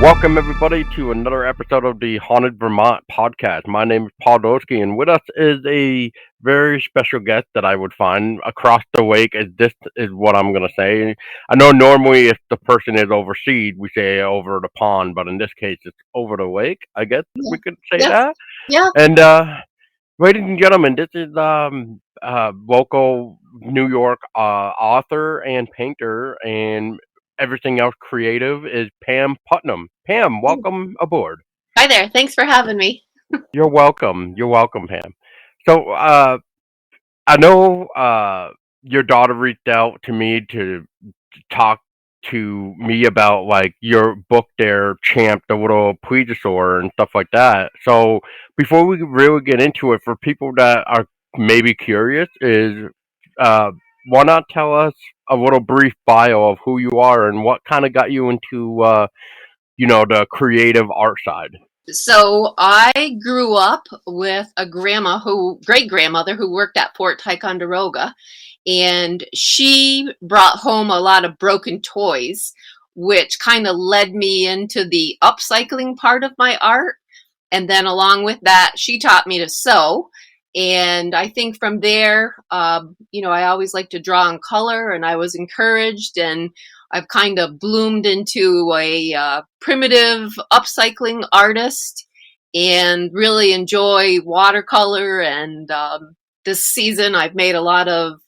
Welcome, everybody, to another episode of the Haunted Vermont podcast. My name is Paul Doski, and with us is a very special guest that I would find across the lake. This is what I'm going to say. I know normally if the person is overseas, we say over the pond, but in this case, it's over the lake. I guess Yeah. we could say Yeah. that. Yeah. And, ladies and gentlemen, this is local New York author and painter and everything else creative is Pam Putnam. Pam, welcome aboard. Hi there. Thanks for having me. You're welcome. You're welcome, Pam. So I know your daughter reached out to me to talk to me about like your book there, Champ, the little plesiosaur and stuff like that. So before we really get into it, for people that are maybe curious, is uh, why not tell us a little brief bio of who you are and what kind of got you into the creative art side? So I grew up with a great grandmother who worked at Fort Ticonderoga, and she brought home a lot of broken toys, which kind of led me into the upcycling part of my art. And then along with that, she taught me to sew. And I think from there, I always like to draw in color, and I was encouraged, and I've kind of bloomed into a primitive upcycling artist and really enjoy watercolor. And this season, I've made a lot of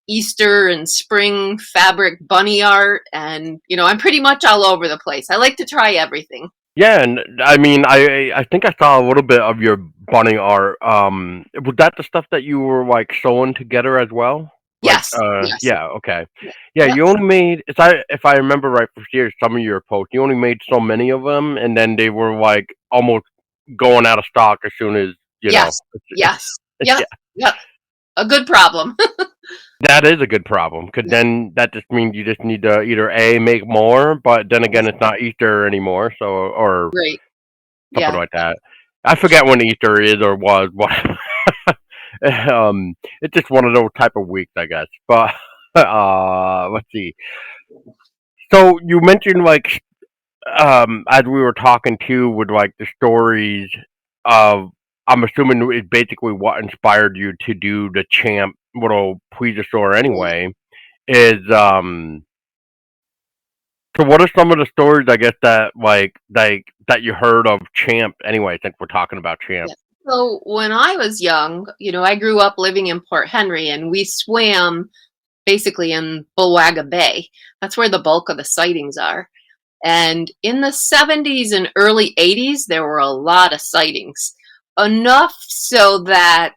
Easter and spring fabric bunny art. And, I'm pretty much all over the place. I like to try everything. Yeah, and I mean, I think I saw a little bit of your bunny art. Was that the stuff that you were like sewing together as well? Like, Yes. Yes. yeah, okay, Yeah. yeah. Yep. You only made, if I remember right, for years, some of your posts, you only made so many of them, and then they were like almost going out of stock as soon as you know. Yes. Yes. Yep. Yeah, Yep. A good problem. that is a good problem, because then that just means you just need to either A, make more, but then again, it's not Easter anymore, so or Great. something Yeah. like that. I forget when Easter is or was. What? It's just one of those type of weeks, I guess. But let's see. So you mentioned like as we were talking too with like the stories of. I'm assuming it's basically what inspired you to do the champ little plesiosaur anyway. Is So what are some of the stories I guess that that you heard of Champ anyway? I think we're talking about Champ. Yeah. So when I was young, I grew up living in Port Henry, and we swam basically in Bulwaga Bay. That's where the bulk of the sightings are. And in the 70s and early 80s, there were a lot of sightings. Enough so that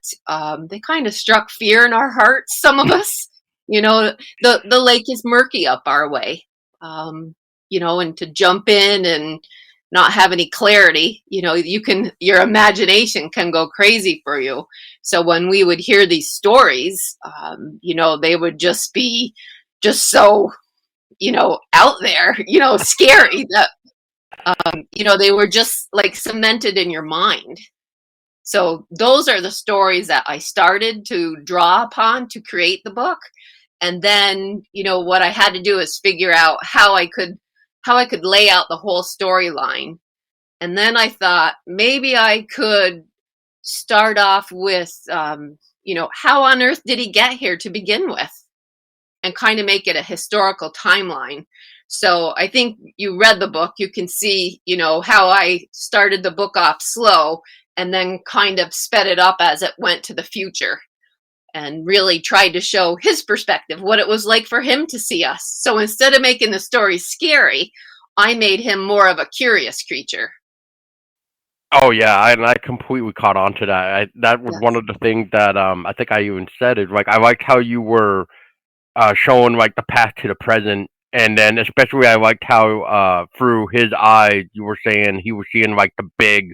they kind of struck fear in our hearts, some of us. The lake is murky up our way. And to jump in and not have any clarity, your imagination can go crazy for you. So when we would hear these stories, they would just be just so, out there, scary that, they were just like cemented in your mind. So those are the stories that I started to draw upon to create the book. And then, what I had to do is figure out how I could lay out the whole storyline. And then I thought maybe I could start off with, how on earth did he get here to begin with? And kind of make it a historical timeline. So I think you read the book, you can see, how I started the book off slow and then kind of sped it up as it went to the future, and really tried to show his perspective, what it was like for him to see us. So instead of making the story scary, I made him more of a curious creature. Oh yeah, I completely caught on to that. That was one Yes. of the things that I think I even said is like I liked how you were showing like the past to the present, and then especially I liked how through his eyes you were saying he was seeing like the big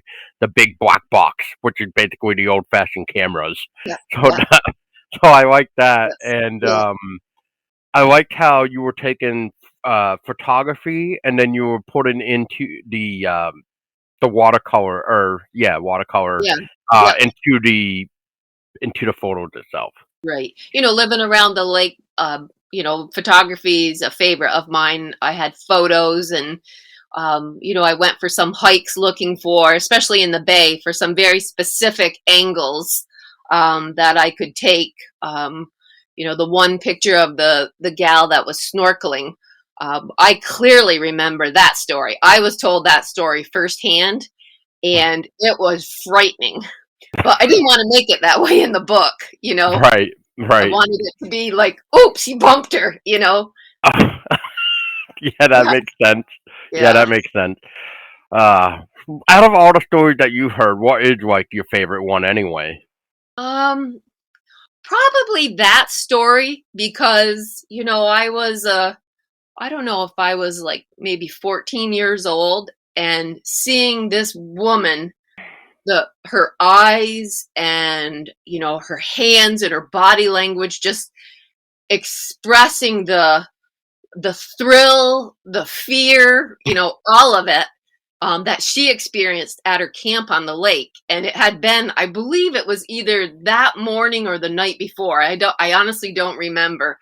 black box, which is basically the old fashioned cameras. Yeah. So Yeah. so I liked that, Yes. and Yeah. I liked how you were taking photography and then you were putting into the watercolor or watercolor Yeah. Yeah. into the photos itself. Right. Living around the lake, photography is a favorite of mine. I had photos, and I went for some hikes looking for, especially in the bay, for some very specific angles that I could take. The one picture of the gal that was snorkeling. I clearly remember that story. I was told that story firsthand, and it was frightening. But I didn't want to make it that way in the book. Right, I right. wanted it to be like, "Oops, he bumped her." Yeah, that Yeah, makes sense. Yeah, yeah. that makes sense. Uh, Out of all the stories that you've heard, what is like your favorite one anyway? Um, Probably that story because I don't know if I was like maybe 14 years old and seeing this woman, her eyes and her hands and her body language just expressing the thrill, the fear, all of it, that she experienced at her camp on the lake. And it had been, I believe it was either that morning or the night before. I honestly don't remember,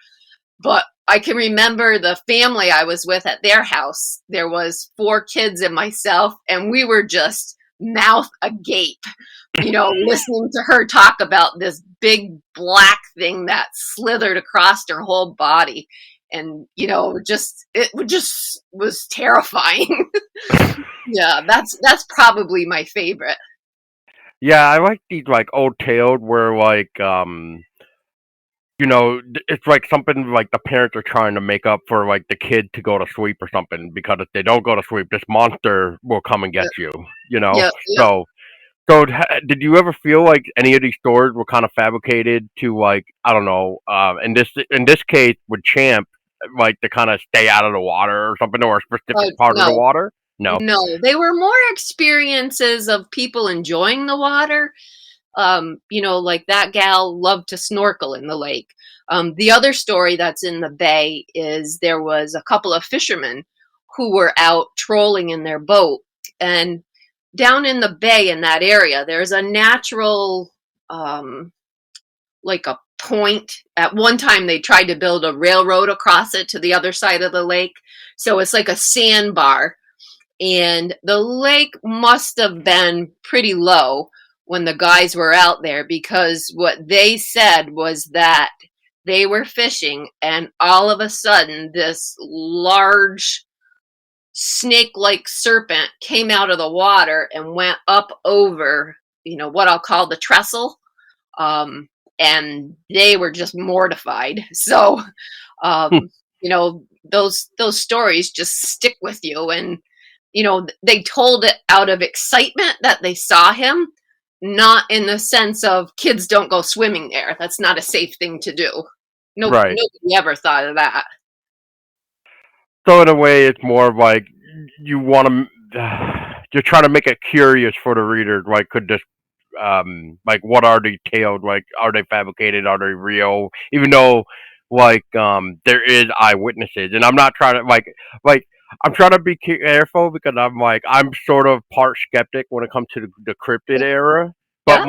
but I can remember the family I was with at their house. There was 4 kids and myself, and we were just mouth agape, listening to her talk about this big black thing that slithered across her whole body. And it just was terrifying. Yeah, that's probably my favorite. Yeah, I like these like old tales where it's like something like the parents are trying to make up for like the kid to go to sleep or something because if they don't go to sleep, this monster will come and get Yeah, you. You know, yeah, yeah. so did you ever feel like any of these stories were kind of fabricated to like I don't know, in this case with Champ, like to kind of stay out of the water or something or a specific part of the No, water? No. no, they were more experiences of people enjoying the water. Like that gal loved to snorkel in the lake. The other story that's in the bay is there was a couple of fishermen who were out trolling in their boat. And down in the bay in that area, there's a natural, like a point. At one time, they tried to build a railroad across it to the other side of the lake. So it's like a sandbar, and the lake must have been pretty low when the guys were out there, because what they said was that they were fishing and all of a sudden this large snake-like serpent came out of the water and went up over what I'll call the trestle. Um, and they were just mortified. So those stories just stick with you. And they told it out of excitement that they saw him, not in the sense of kids don't go swimming there. That's not a safe thing to do. No, Right. nobody ever thought of that. So in a way, it's more of like you want to. You're trying to make it curious for the reader. Like, could this, like, what are these tales? Like, are they fabricated? Are they real? Even though, there is eyewitnesses, and I'm not trying to like. I'm trying to be careful because I'm sort of part skeptic when it comes to the cryptid era. But Yeah.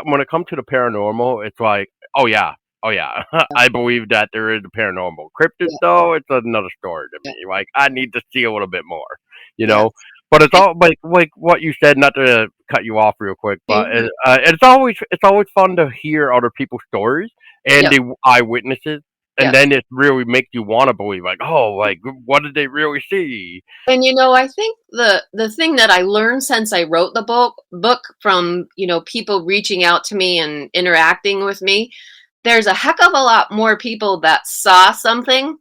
when it comes to the paranormal, it's like, oh yeah, oh yeah, I believe that there is a paranormal. Cryptid Yeah. though, it's another story to Yeah. me. Like I need to see a little bit more, you Yeah. know. But it's And, all like what you said. Not to cut you off real quick, but mhm. it's always fun to hear other people's stories and Yep. the eyewitnesses, and Yep. then it really makes you want to believe. Like, oh, like what did they really see? And I think the thing that I learned since I wrote the book from people reaching out to me and interacting with me, there's a heck of a lot more people that saw something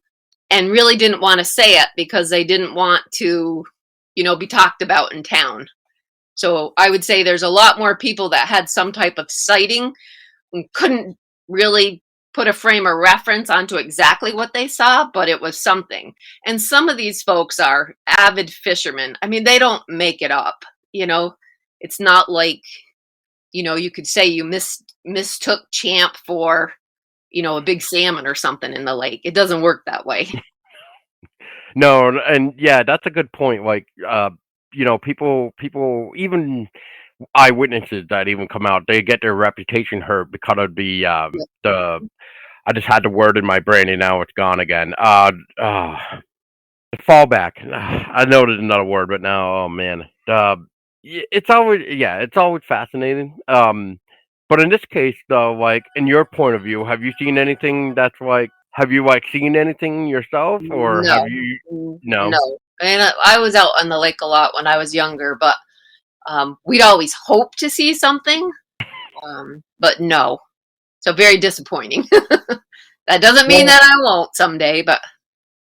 and really didn't want to say it because they didn't want to be talked about in town. So I would say there's a lot more people that had some type of sighting and couldn't really put a frame of reference onto exactly what they saw, but it was something. And some of these folks are avid fishermen. I mean, they don't make it up, you know. It's not like, you could say you mistook Champ for, a big salmon or something in the lake. It doesn't work that way. No, and yeah, that's a good point. Like, people, even eyewitnesses that even come out, they get their reputation hurt because of the. I just had the word in my brain and now it's gone again. fallback. I know there's another word, but now, oh man, it's always it's always fascinating. But in this case, though, like in your point of view, have you seen anything that's like? Have you like seen anything yourself, or have No, you? No. no. And I was out on the lake a lot when I was younger, but we'd always hope to see something, but no. So very disappointing. That doesn't mean Well, that I won't someday, but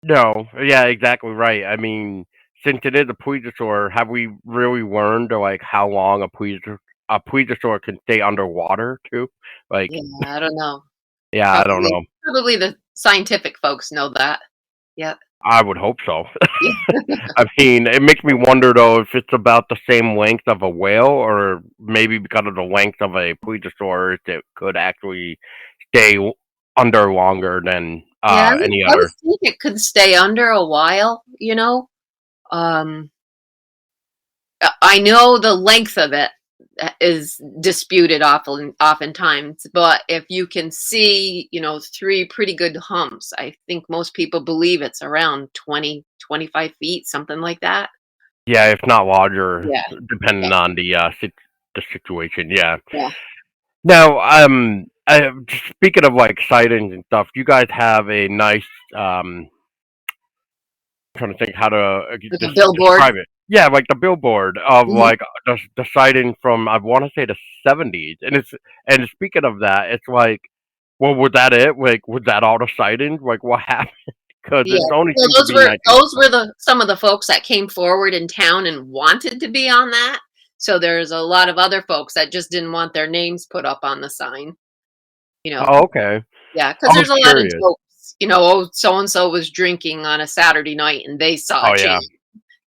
no. Yeah, exactly right. I mean, since it is a plesiosaur, have we really learned like how long a plesiosaur can stay underwater too? Like, yeah, I don't know. yeah, I don't Probably, know. probably the scientific folks know that. Yeah, I would hope so. yeah, I mean, it makes me wonder though if it's about the same length of a whale, or maybe because of the length of a plesiosaurus, it could actually stay under longer than yeah. any I would other. think it could stay under a while. Um, I know the length of it is disputed oftentimes, but if you can see, three pretty good humps, I think most people believe it's around 20, 25 feet, something like that. Yeah, if not larger, Yeah, yeah, depending on the situation. Yeah. yeah. Now, speaking of like sightings and stuff, you guys have a nice trying to think how to Like a billboard. describe it. Yeah, like the billboard of Mhm. like the sighting from I want to say the '70s, and speaking of that, it's like, well, was that it? Like, was that all the sightings? Like, what happened? Because Yeah. it only Well, seems to those be were 19. those were the some of the folks that came forward in town and wanted to be on that. So there's a lot of other folks that just didn't want their names put up on the sign, you know. Oh, okay. Yeah, because I was there's a lot of curious. jokes, oh, so and so was drinking on a Saturday night and they saw a Oh yeah, change.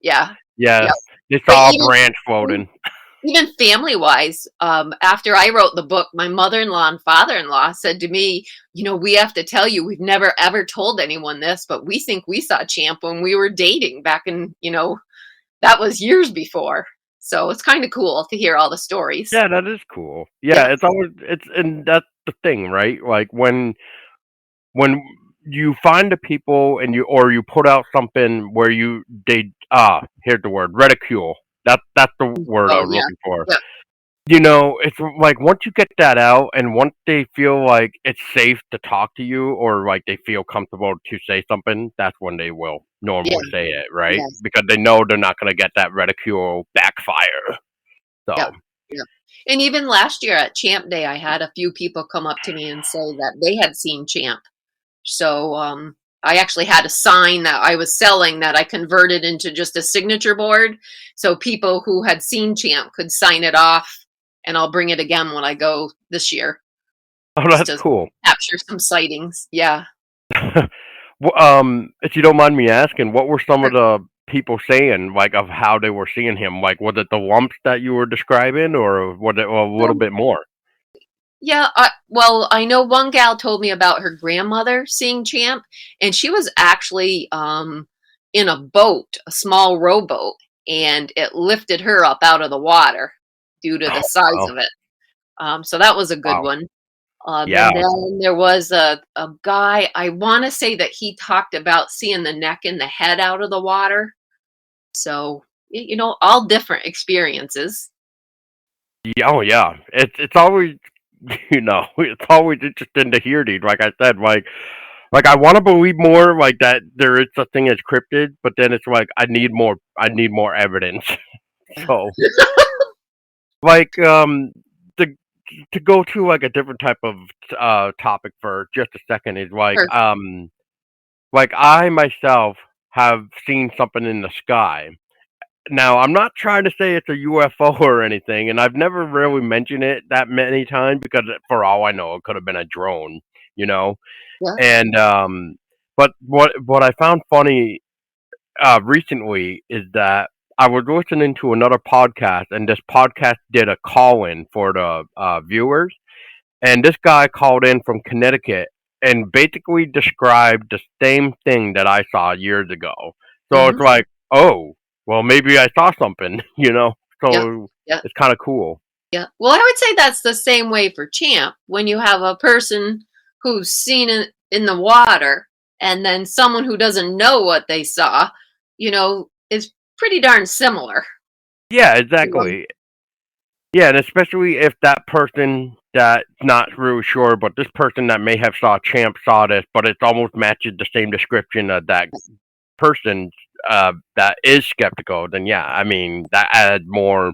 Yeah, yeah. yeah. They But saw a branch floating. even family wise, after I wrote the book, my mother-in-law and father-in-law said to me, we have to tell you, we've never ever told anyone this, but we think we saw Champ when we were dating back in, that was years before. So it's kind of cool to hear all the stories. Yeah, that is cool. Yeah, Yeah. and that's the thing, right? Like when you find the people and you put out something where here's the word, ridicule. That's the word I Oh was yeah. looking for. Yeah. It's like once you get that out and once they feel like it's safe to talk to you or like they feel comfortable to say something, that's when they will Yeah. normally say it, right? Yes. Because they know they're not going to get that ridicule backfire. Yeah. So, Yeah. And even last year at Champ Day, I had a few people come up to me and say that they had seen Champ. So I actually had a sign that I was selling that I converted into just a signature board. So people who had seen Champ could sign it off, and I'll bring it again when I go this year, oh, just that's to cool. capture some sightings. Yeah. If you don't mind me asking, what were some of the people saying, like, of how they were seeing him? Like, was it the lumps that you were describing, or was it a little bit more? Yeah, well, I know one gal told me about her grandmother seeing Champ, and she was actually in a boat, a small rowboat, and it lifted her up out of the water due to the Oh, size wow. of it. So that was a good Wow. one. Yeah. And then there was a guy, I want to say that he talked about seeing the neck and the head out of the water. So, all different experiences. Yeah. Oh, yeah. It's always, it's always interesting to hear these. Like I said, like I want to believe more, like that there is such thing as cryptid, but then it's like I need more. I need more evidence. So, like, to to go to like a different type of topic for just a second is Sure. like I myself have seen something in the sky. Now, I'm not trying to say it's a UFO or anything, and I've never really mentioned it that many times because for all I know, it could have been a drone, you know. Yeah. And but what I found funny recently is that I was listening to another podcast, and this podcast did a call in for the viewers, and this guy called in from Connecticut and basically described the same thing that I saw years ago. So it's Hmm. like, oh, well, maybe I saw something, you know? Yeah. So Yeah. it's kind of cool. Yeah. Well, I would say that's the same way for Champ. When you have a person who's seen it in the water, and then someone who doesn't know what they saw, is pretty darn similar. Yeah, You know? exactly. Yeah, and especially if that person that's not really sure, but this person that may have saw Champ saw this, but it almost matches the same description of that person that is skeptical, then yeah, I mean that adds more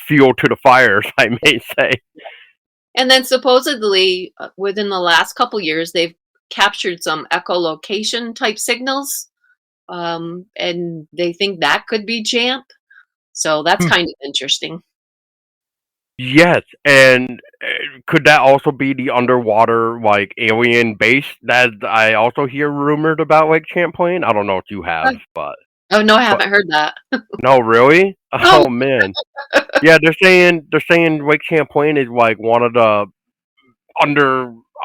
fuel to the fires, I may say. And then supposedly within the last couple years, they've captured some echolocation type signals, and they think that could be Champ. So that's Hmm. kind of interesting. Yes, and could that also be the underwater like alien base that I also hear rumored about, like Champlain? I don't know if you have, Uh, Oh no, I but haven't heard that. no, really? Oh, Oh man, yeah, they're saying Lake Champlain is like one of the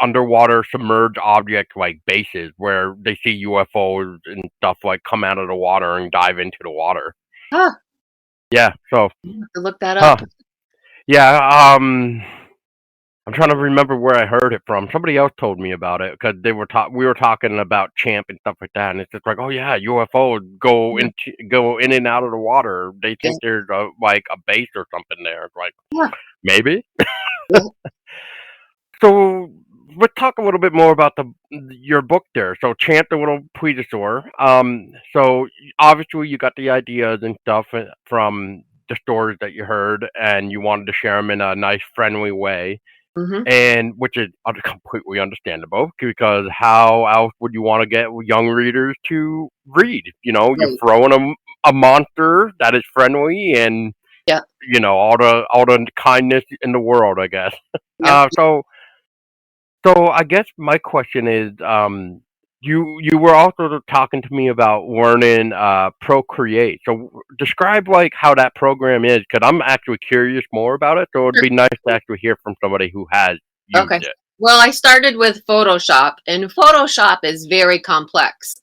underwater submerged object like bases where they see UFOs and stuff like come out of the water and dive into the water. huh, Yeah, so I'll have to look that huh. up. Yeah, I'm trying to remember where I heard it from. Somebody else told me about it because we were talking about Champ and stuff like that, and it's just like, oh yeah, UFOs Yeah, go in and out of the water. They yeah, think there's like a base or something there. It's like yeah, maybe. yeah. So let's talk a little bit more about your book there. So Champ the Little Plesiosaur. So obviously you got the ideas and stuff from the stories that you heard, and you wanted to share them in a nice, friendly way, Hmm. and which is completely understandable because how else would you want to get young readers to read? You know, you're Right. throwing them a monster that is friendly and Yeah. all the kindness in the world, I guess. Yeah. So I guess my question is, you were also talking to me about learning Procreate. So describe like how that program is, because I'm actually curious more about it. So it'd Sure. be nice to actually hear from somebody who has used Okay. it. Well, I started with Photoshop, and Photoshop is very complex.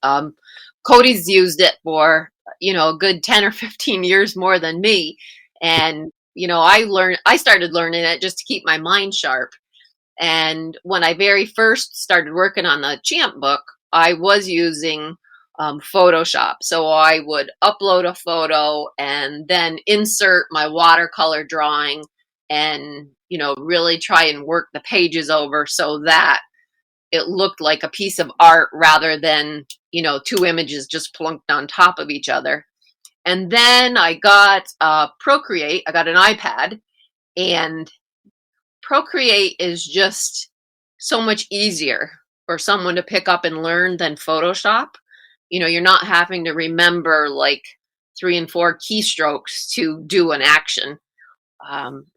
Cody's used it for, a good 10 or 15 years more than me. And, I started learning it just to keep my mind sharp. And when I very first started working on the Champ book, I was using Photoshop. So I would upload a photo and then insert my watercolor drawing and, really try and work the pages over so that it looked like a piece of art rather than, two images just plunked on top of each other. And then I got Procreate, I got an iPad, and Procreate is just so much easier for someone to pick up and learn than Photoshop. You're not having to remember like 3 and 4 keystrokes to do an action.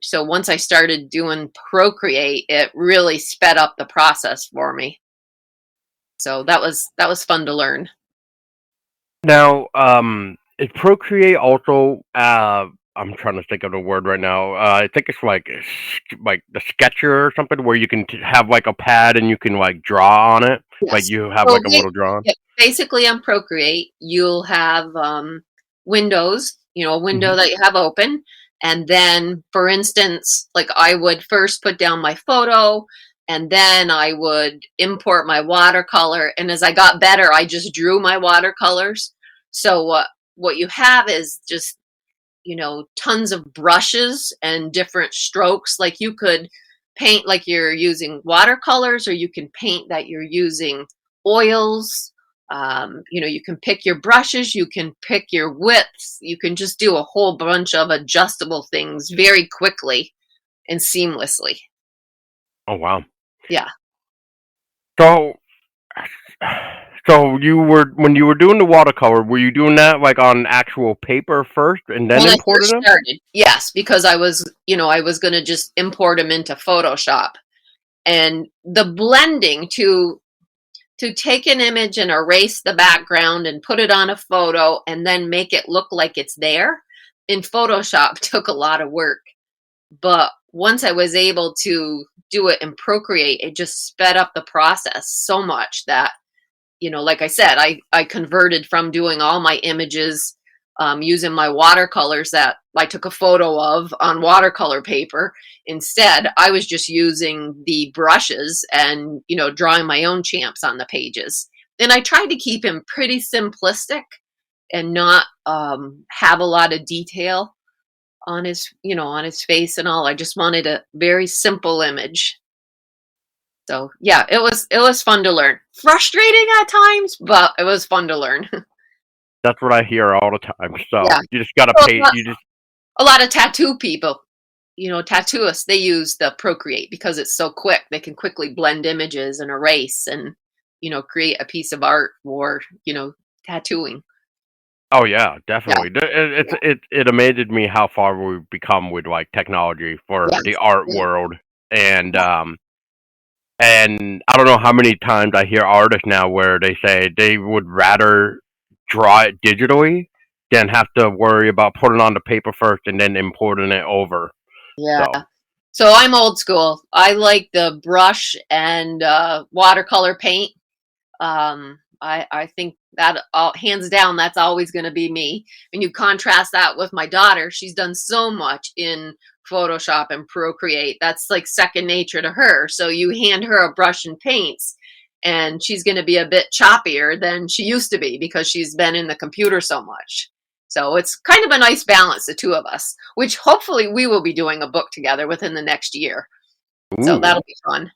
So once I started doing Procreate, it really sped up the process for me. So that was fun to learn. Now, is Procreate also? I'm trying to think of the word right now. I think it's like the Sketcher or something, where you can have like a pad and you can like draw on it. Like Yes. you have So like a little drawing. yeah, basically on Procreate, you'll have windows, a Hmm. window that you have open. And then, for instance, like I would first put down my photo and then I would import my watercolor. And as I got better, I just drew my watercolors. So what you have is just, tons of brushes and different strokes. Like you could paint like you're using watercolors, or you can paint that you're using oils. You can pick your brushes, you can pick your widths, you can just do a whole bunch of adjustable things very quickly and seamlessly. Oh wow. Yeah. So So you were when you were doing the watercolor, were you doing that like on actual paper first and then When I imported first them? started, yes, because I was going to just import them into Photoshop. And the blending to take an image and erase the background and put it on a photo and then make it look like it's there in Photoshop took a lot of work. But once I was able to do it in Procreate, it just sped up the process so much that, like I said, I converted from doing all my images using my watercolors that I took a photo of on watercolor paper. Instead, I was just using the brushes and, drawing my own champs on the pages. and I tried to keep him pretty simplistic and not have a lot of detail on his, on his face and all. I just wanted a very simple image. So yeah, it was fun to learn. Frustrating at times, but it was fun to learn. That's what I hear all the time. So Yeah. you just gotta So pay. You just a lot of tattoo people, tattooists, they use the Procreate because it's so quick. They can quickly blend images and erase and, create a piece of art or, tattooing. Oh yeah, Yeah. definitely. Yeah. It amazed me how far we've become with like technology for the Yes. art Yeah. world, and Yeah. I don't know how many times I hear artists now where they say they would rather draw it digitally than have to worry about putting it on the paper first and then importing it over. Yeah. So, So I'm old school. I like the brush and watercolor paint. I think that hands down, that's always going to be me. And you contrast that with my daughter, she's done so much in Photoshop and Procreate. That's like second nature to her. So you hand her a brush and paints, and she's going to be a bit choppier than she used to be because she's been in the computer so much. So it's kind of a nice balance, the two of us, which hopefully we will be doing a book together within the next year. So ooh, that'll be fun.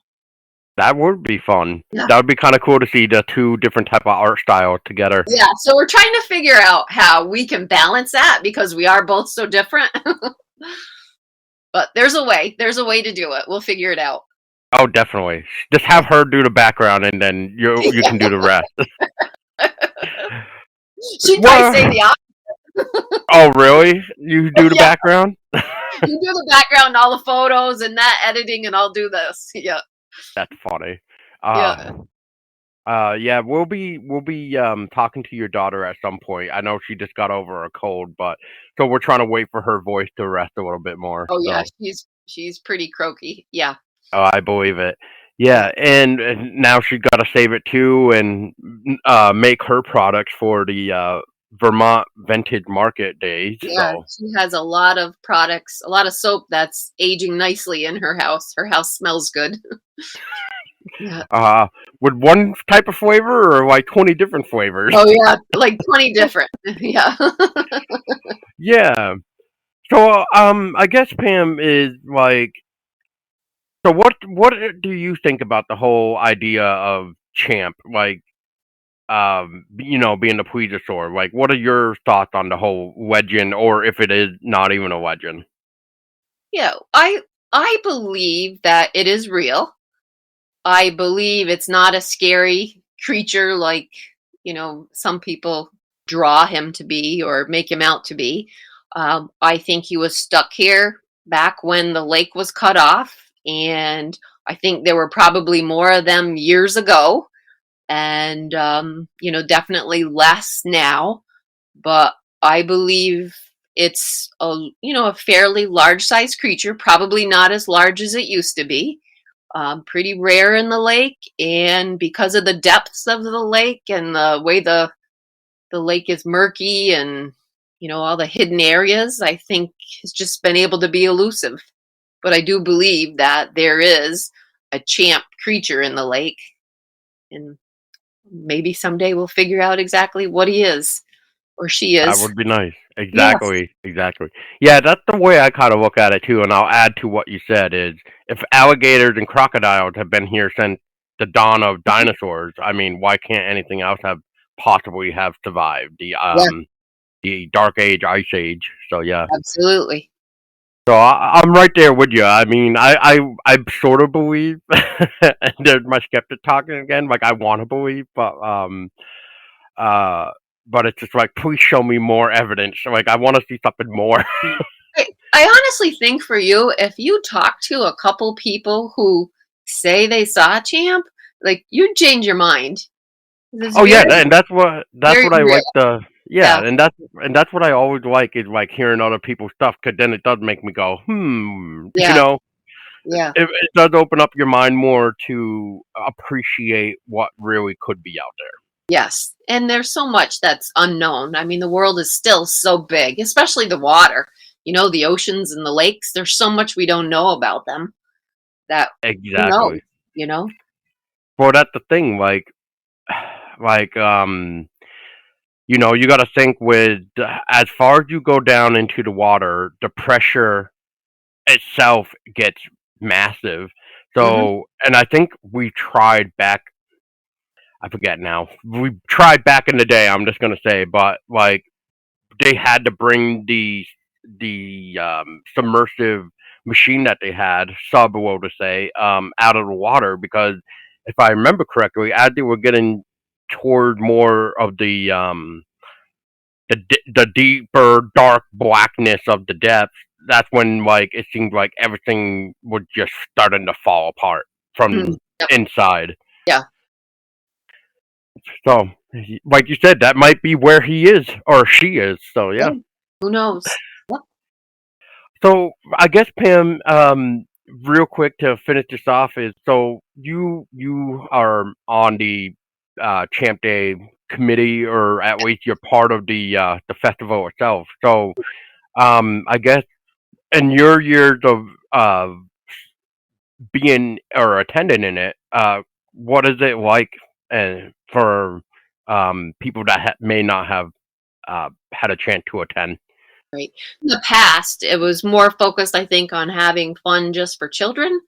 that would be fun. Yeah. That would be kind of cool to see the two different type of art styles together. Yeah, so we're trying to figure out how we can balance that because we are both so different. But there's a way. There's a way to do it. We'll figure it out. Oh, definitely. Just have her do the background, and then you Yeah. can do the rest. She'd probably say Well, the opposite. oh, really? You do the Yeah, background? you do the background, all the photos, and that editing, and I'll do this. Yeah, That's funny. yeah, Uh, yeah, we'll be talking to your daughter at some point. I know she just got over a cold, but so we're trying to wait for her voice to rest a little bit more. oh yeah, So, she's pretty croaky. Yeah, oh, I believe it. yeah, Yeah, and now she got to save it too, and make her products for the Vermont Vintage Market days. yeah. So, She has a lot of products, a lot of soap that's aging nicely in her house. Her house smells good. Yeah. uh, with one type of flavor or like 20 different flavors. Oh yeah, like 20 different. Yeah. Yeah. So, I guess Pam is like. So, what do you think about the whole idea of Champ? Like, being the plesiosaur. Like, what are your thoughts on the whole legend, or if it is not even a legend? Yeah, I believe that it is real. I believe it's not a scary creature like, some people draw him to be or make him out to be. I think he was stuck here back when the lake was cut off, and I think there were probably more of them years ago, and definitely less now. But I believe it's a fairly large sized creature, probably not as large as it used to be. Pretty rare in the lake, and because of the depths of the lake and the way the lake is murky and all the hidden areas, I think has just been able to be elusive. But I do believe that there is a champ creature in the lake, and maybe someday we'll figure out exactly what he is or she That is. would be nice. Yes. Exactly, exactly. Yeah, that's the way I kind of look at it too. And I'll add to what you said is if alligators and crocodiles have been here since the dawn of dinosaurs, I mean, why can't anything else have possibly have survived Yeah, the dark age, ice age? So yeah. absolutely. So I'm right there with you. I mean, I sort of believe, and there's my skeptic talking again. Like I want to believe, uh, but it's just like, please show me more evidence. Like I want to see something more. I honestly think for you, if you talk to a couple people who say they saw a champ, like you'd change your mind. It's Oh yeah, very, and that's very what I real. like. Yeah, Yeah, and that's what I always like is like hearing other people's stuff because then it does make me go, yeah, yeah. it does open up your mind more to appreciate what really could be out there. Yes. And there's so much that's unknown. I mean, the world is still so big, especially the water. The oceans and the lakes, there's so much we don't know about them that who knows, Exactly. you know? Well, that's the thing. Like like you got to think with as far as you go down into the water, the pressure itself gets massive. Hmm. So, and I think we tried back. I forget now. We tried back in the day. I'm just gonna say, but like they had to bring the submersive machine that they had, subwo to say, out of the water because if I remember correctly, as they were getting toward more of the deeper dark blackness of the depths, that's when like it seemed like everything was just starting to fall apart Mm. from Yep. inside. Yeah. So, like you said, that might be where he is or she is. So yeah. Yeah. Who knows? Yep. So I guess Pam, real quick to finish this off is so you are on the Champ Day committee, or at least you're part of the festival itself. So I guess in your years of being or attending in it, what is it like for people that may not have had a chance to attend? Right. In the past, it was more focused, I think, on having fun just for children.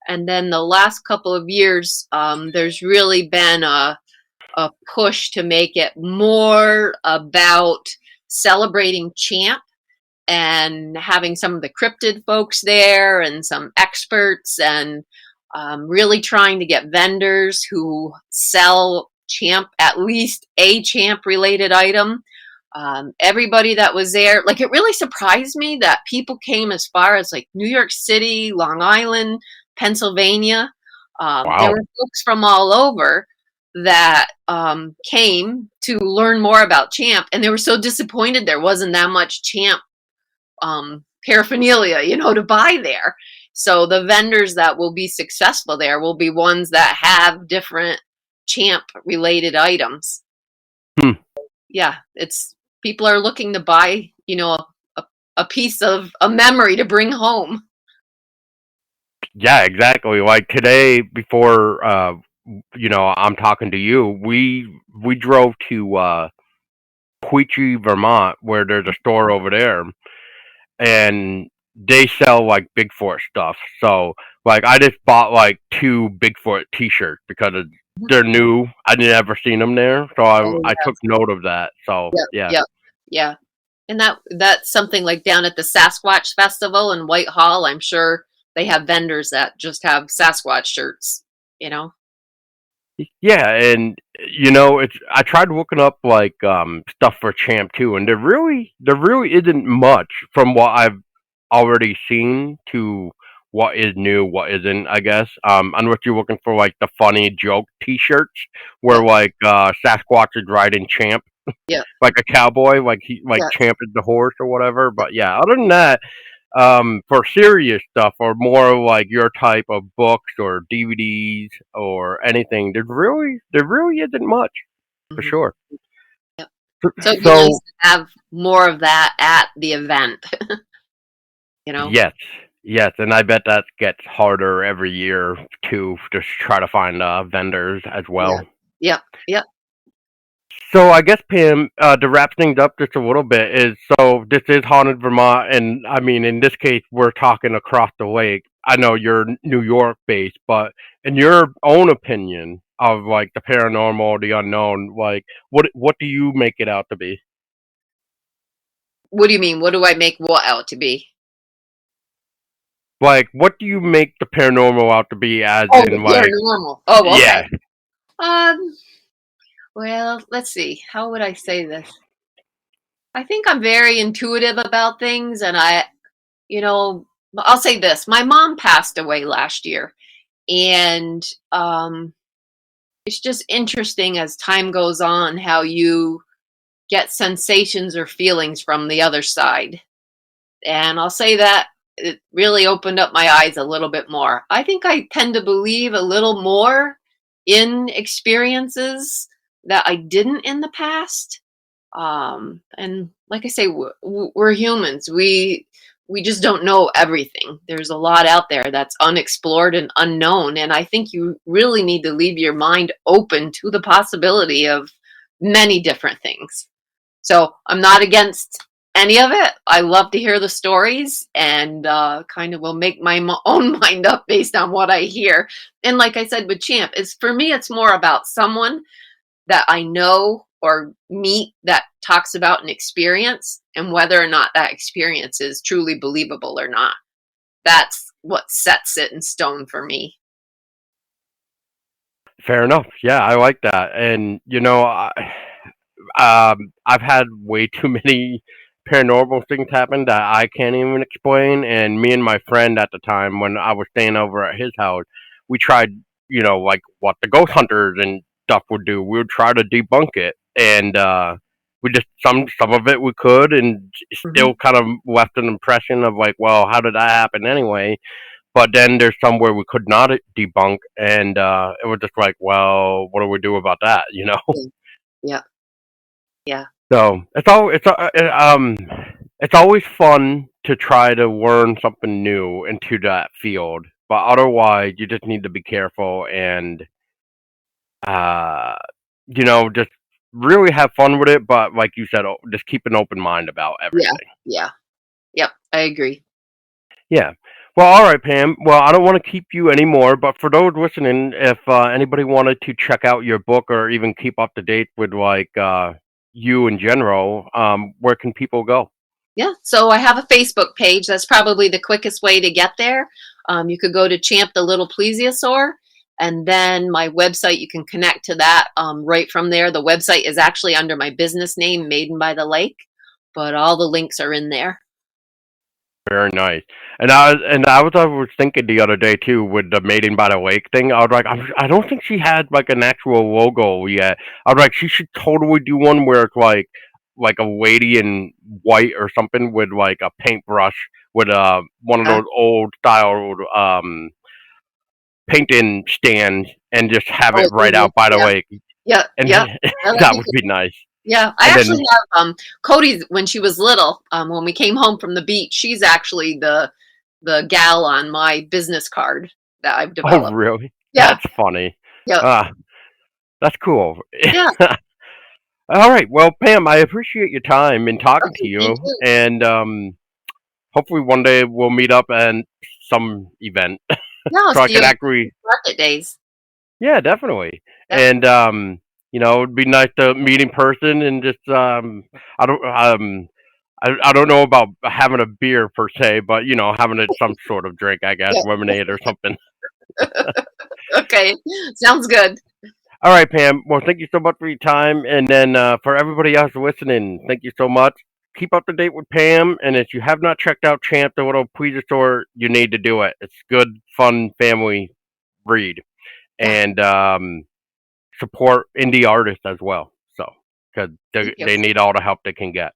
And then the last couple of years, there's really been a push to make it more about celebrating Champ and having some of the cryptid folks there and some experts and really trying to get vendors who sell Champ, at least a Champ related item. Everybody that was there, like it really surprised me that people came as far as like New York City, Long Island, Pennsylvania. There Wow. were folks from all over that came to learn more about Champ, and they were so disappointed there wasn't that much Champ paraphernalia, to buy there. So the vendors that will be successful there will be ones that have different Champ related items. Hmm. Yeah, it's people are looking to buy, a, a piece of a memory to bring home. Yeah, exactly. Like today, before I'm talking to you, we drove to Queechy, Vermont, where there's a store over there, and they sell like Bigfoot stuff. So, like, I just bought like two Bigfoot T-shirts because they're new. I never seen them there, so Oh I took yes, note of that. So, yep, yeah. yep, yeah. And that's something like down at the Sasquatch Festival in Whitehall. I'm sure they have vendors that just have Sasquatch shirts. You know. Yeah, and it's I tried looking up like stuff for Champ too, and there really isn't much from what I've already seen to what is new, what isn't, I guess. Unless you're looking for like the funny joke T-shirts Yeah. where like Sasquatch is riding Champ Yeah. like a cowboy, like he like Yeah. Champ is the horse or whatever. But yeah, other than that, for serious stuff or more like your type of books or DVDs or anything, there really isn't much for Mhm. sure. Yep. So it'd be nice So to have more of that at the event. you know. yes, yes, and I bet that gets harder every year to just try to find vendors as Yeah. well. Yep. Yep. So I guess Pam, to wrap things up just a little bit is so this is haunted Vermont, and I mean in this case we're talking across the lake. I know you're New York based, but in your own opinion of like the paranormal, the unknown, like what do you make it out to be? What do you mean? What do I make what out to be? Like what do you make the paranormal out to be? As Oh, the in like paranormal. Oh, okay. yeah, Um. Well, let's see. How would I say this? I think I'm very intuitive about things, and you know, I'll say this. My mom passed away last year, and it's just interesting as time goes on how you get sensations or feelings from the other side. And I'll say that it really opened up my eyes a little bit more. I think I tend to believe a little more in experiences that I didn't in the past. And like I say, we're humans. we just don't know everything. There's a lot out there that's unexplored and unknown. And I think you really need to leave your mind open to the possibility of many different things. So I'm not against any of it. I love to hear the stories and kind of will make my own mind up based on what I hear. And like I said with Champ, is for me, it's more about someone that I know or meet that talks about an experience and whether or not that experience is truly believable or not. That's what sets it in stone for me. Fair enough. Yeah, I like that. And I've had way too many paranormal things happen that I can't even explain. And me and my friend at the time, when I was staying over at his house, we tried, like what the ghost hunters and stuff would do. We would try to debunk it, and we just some of it we could, and Hmm. still kind of left an impression of like, well, how did that happen anyway? But then there's some where we could not debunk, and it was just like, well, what do we do about that? Yeah. Yeah. So it's always fun to try to learn something new into that field, but otherwise you just need to be careful and uh, just really have fun with it. But like you said, just keep an open mind about Yeah. everything. Yeah. Yep. I agree. Yeah. Well, all right, Pam. Well, I don't want to keep you anymore, but for those listening, if anybody wanted to check out your book or even keep up to date with like you in general, where can people go? Yeah. So I have a Facebook page. That's probably the quickest way to get there. You could go to Champ the Little Plesiosaur, and then my website, you can connect to that right from there. The website is actually under my business name, Maiden by the Lake, but all the links are in there. Very nice. And I was thinking the other day too with the Maiden by the Lake thing. I was like, I don't think she had like an actual logo yet. I was like, she should totally do one where it's like a lady in white or something with like a paintbrush with one of Yeah. those old style painting stands and just have Oh, it right out by the yeah. lake, Yeah. and Yeah. Yeah, that'd that be would good. be nice. Yeah, I And actually then, have Cody when she was little. When we came home from the beach, she's actually the gal on my business card that I've oh developed. really? Yeah. That's funny. Yeah. Ah, that's cool. Yeah. All right. Well, Pam, I appreciate your time in talking to Okay. Thank you, you. and hopefully one day we'll meet up at some event Yeah, I'll so I see you can at actually. market days. Yeah, definitely. Yep. And it'd be nice to meet in person and just I don't I don't know about having a beer per se, but having some sort of drink, I guess, Yep. lemonade or something. Okay. Sounds good. All right, Pam. Well, thank you so much for your time, and then for everybody else listening, thank you so much. Keep up to date with Pam, and if you have not checked out Champ the Little Plesiosaur, you need to do it. It's good, fun, family read, Yeah. and support indie artists as well. So, because Thank you. they need all the help they can get.